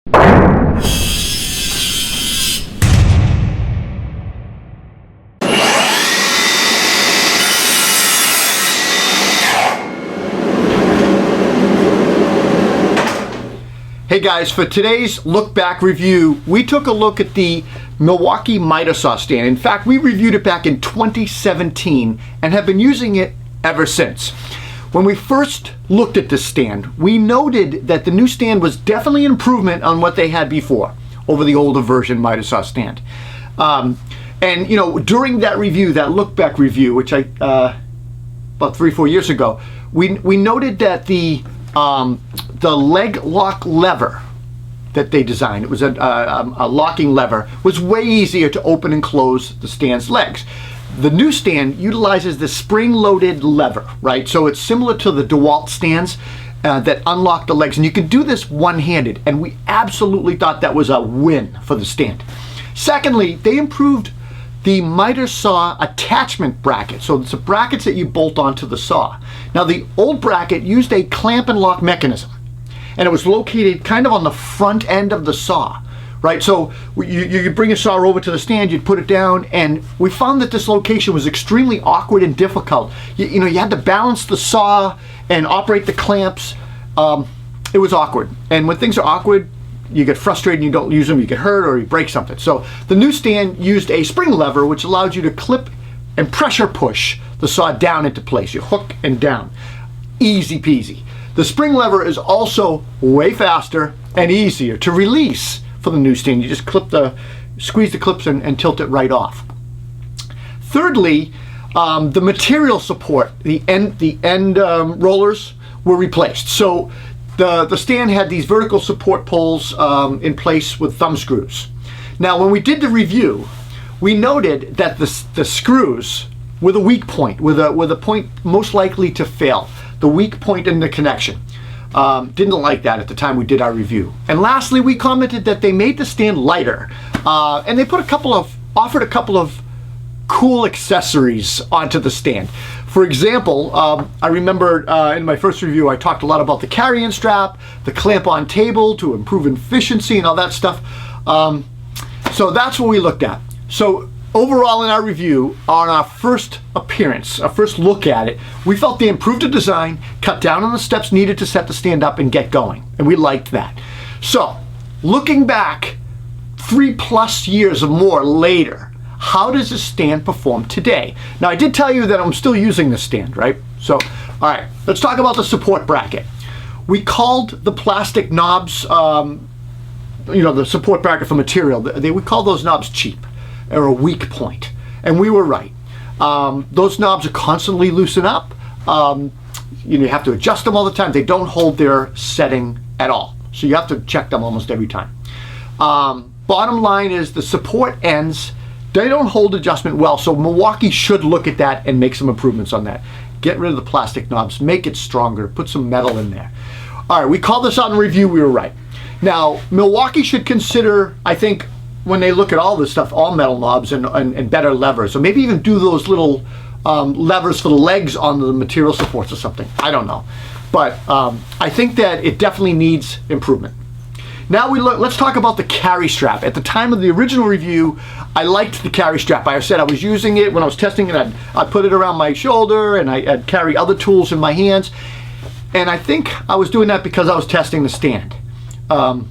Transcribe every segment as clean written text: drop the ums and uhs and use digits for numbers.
Hey guys, for today's look back review, we took a look at the Milwaukee miter saw stand. In fact, we reviewed it back in 2017 and have been using it ever since. When we first looked at this stand, we noted that the new stand was definitely an improvement on what they had before over the older version miter saw stand. And you know, during that review, that look back review, which I about 3-4 years ago, we noted that the leg lock lever that they designed, it was a locking lever, was way easier to open and close the stand's legs. The new stand utilizes the spring-loaded lever, right? So it's similar to the Dewalt stands that unlock the legs, and you can do this one-handed, and we absolutely thought that was a win for the stand. Secondly, they improved the miter saw attachment bracket. So it's the brackets that you bolt onto the saw. Now the old bracket used a clamp and lock mechanism, and it was located kind of on the front end of the saw, right? So you bring a saw over to the stand, you'd put it down, and we found that this location was extremely awkward and difficult. You know, you had to balance the saw and operate the clamps. It was awkward, and when things are awkward, you get frustrated and you don't use them, you get hurt or you break something. So the new stand used a spring lever which allowed you to clip and pressure push the saw down into place. You hook and down. Easy peasy. The spring lever is also way faster and easier to release for the new stand. You just squeeze the clips and tilt it right off. Thirdly, the material support, the end rollers were replaced. So the stand had these vertical support poles in place with thumb screws. Now when we did the review, we noted that the screws were the weak point, with a point most likely to fail, the weak point in the connection. Didn't like that at the time we did our review. And lastly, we commented that they made the stand lighter, and they offered a couple of cool accessories onto the stand. For example, I remember in my first review I talked a lot about the carry-in strap, the clamp-on table to improve efficiency and all that stuff. So that's what we looked at. So overall in our review, on our first appearance, our first look at it, we felt they improved the design, cut down on the steps needed to set the stand up and get going, and we liked that. So looking back 3+ years or more later, how does this stand perform today? Now I did tell you that I'm still using this stand, right? So, all right, let's talk about the support bracket. We called the plastic knobs, you know, the support bracket for material, we call those knobs cheap, or a weak point, and we were right. Those knobs are constantly loosen up. You have to adjust them all the time. They don't hold their setting at all, so you have to check them almost every time. Bottom line is the support ends, they don't hold adjustment well, so Milwaukee should look at that and make some improvements on that. Get rid of the plastic knobs, make it stronger, put some metal in there. All right, we called this out in review, we were right. Now, Milwaukee should consider, I think, when they look at all this stuff, all metal knobs and better levers, or maybe even do those little levers for the legs on the material supports or something. I don't know. But I think that it definitely needs improvement. Now let's talk about the carry strap. At the time of the original review, I liked the carry strap. I said I was using it when I was testing it. I'd put it around my shoulder and I'd carry other tools in my hands. And I think I was doing that because I was testing the stand. I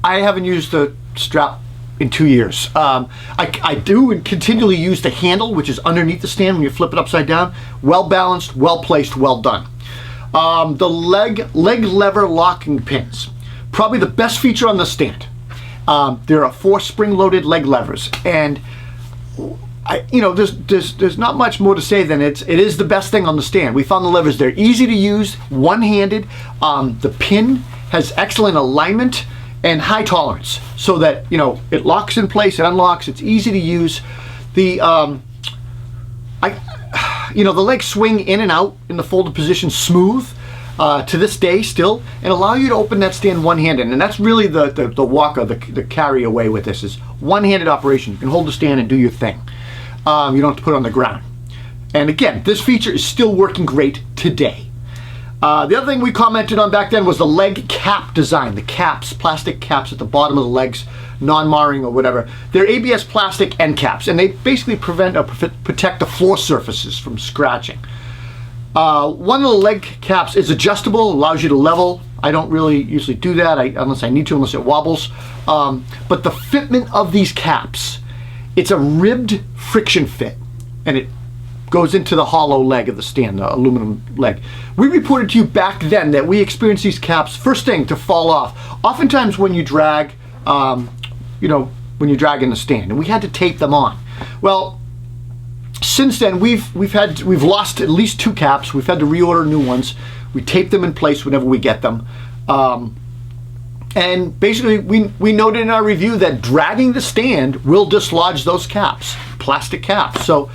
haven't used the strap in 2 years. I do and continually use the handle, which is underneath the stand when you flip it upside down. Well balanced, well placed, well done. The leg lever locking pins. Probably the best feature on the stand. There are 4 spring-loaded leg levers, and there's not much more to say than it is the best thing on the stand. We found the levers, they're easy to use, one-handed. The pin has excellent alignment and high tolerance, so that it locks in place, it unlocks, it's easy to use. The the legs swing in and out in the folded position smooth. To this day still, and allow you to open that stand one-handed, and that's really the walk or the carry away with this is one-handed operation. You can hold the stand and do your thing. You don't have to put it on the ground. And again, this feature is still working great today. The other thing we commented on back then was the leg cap design. The caps, plastic caps at the bottom of the legs, non-marring or whatever. They're ABS plastic end caps, and they basically prevent or protect the floor surfaces from scratching. One of the leg caps is adjustable, allows you to level. I don't really usually do that unless I need to, unless it wobbles. But the fitment of these caps, it's a ribbed friction fit, and it goes into the hollow leg of the stand, the aluminum leg. We reported to you back then that we experienced these caps, first thing, to fall off. Oftentimes when you drag, when you drag in the stand, and we had to tape them on. Well, since then we've lost at least 2 caps. We've had to reorder new ones. We tape them in place whenever we get them. And basically we noted in our review that dragging the stand will dislodge those caps, plastic caps. So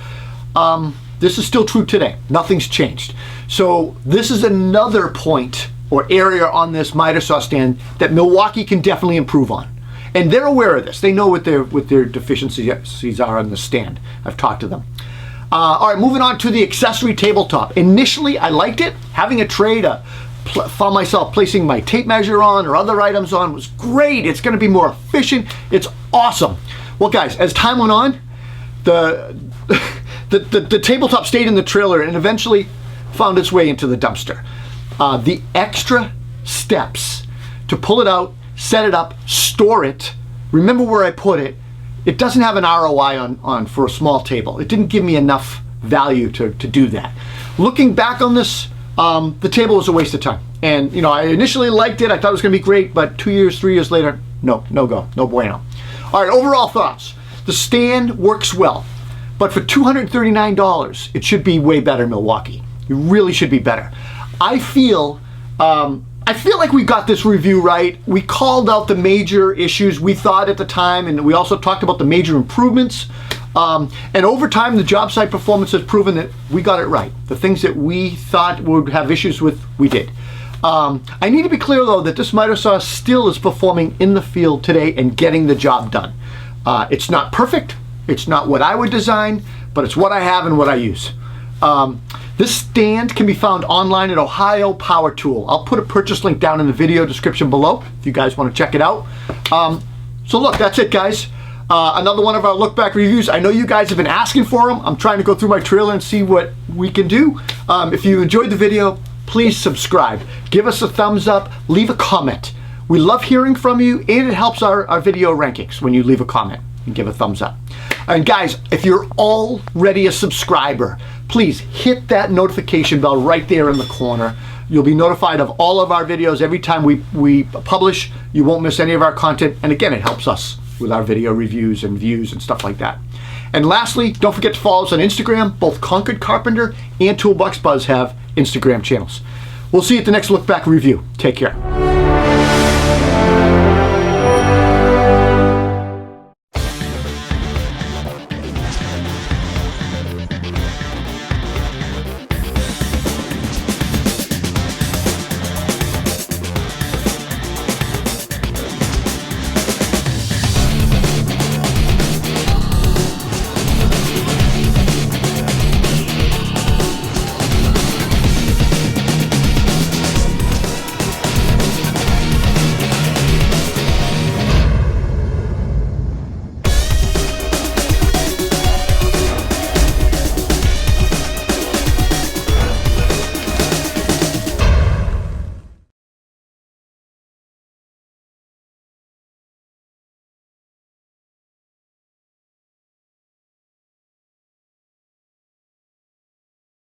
this is still true today. Nothing's changed. So this is another point or area on this miter saw stand that Milwaukee can definitely improve on. And they're aware of this. They know what their deficiencies are on the stand. I've talked to them. All right, moving on to the accessory tabletop. Initially, I liked it. Having a tray to found myself placing my tape measure on or other items on was great. It's going to be more efficient. It's awesome. Well, guys, as time went on, the tabletop stayed in the trailer and eventually found its way into the dumpster. The extra steps to pull it out, set it up, store it, remember where I put it, it doesn't have an ROI on for a small table. It didn't give me enough value to do that. Looking back on this, the table was a waste of time. And I initially liked it. I thought it was going to be great, but 2 years, 3 years later, no go, no bueno. All right, overall thoughts. The stand works well, but for $239, it should be way better, Milwaukee. It really should be better. I feel like we got this review right. We called out the major issues we thought at the time, and we also talked about the major improvements. And over time, the job site performance has proven that we got it right. The things that we thought would have issues with, we did. I need to be clear, though, that this miter saw still is performing in the field today and getting the job done. It's not perfect. It's not what I would design, but it's what I have and what I use. This stand can be found online at Ohio Power Tool. I'll put a purchase link down in the video description below if you guys want to check it out. So look, that's it, guys. Another one of our look back reviews. I know you guys have been asking for them. I'm trying to go through my trailer and see what we can do. If you enjoyed the video, please subscribe. Give us a thumbs up. Leave a comment. We love hearing from you, and it helps our video rankings when you leave a comment and give a thumbs up. And guys, if you're already a subscriber, please hit that notification bell right there in the corner. You'll be notified of all of our videos every time we publish. You won't miss any of our content. And again, it helps us with our video reviews and views and stuff like that. And lastly, don't forget to follow us on Instagram. Both Concord Carpenter and Toolbox Buzz have Instagram channels. We'll see you at the next Look Back review. Take care.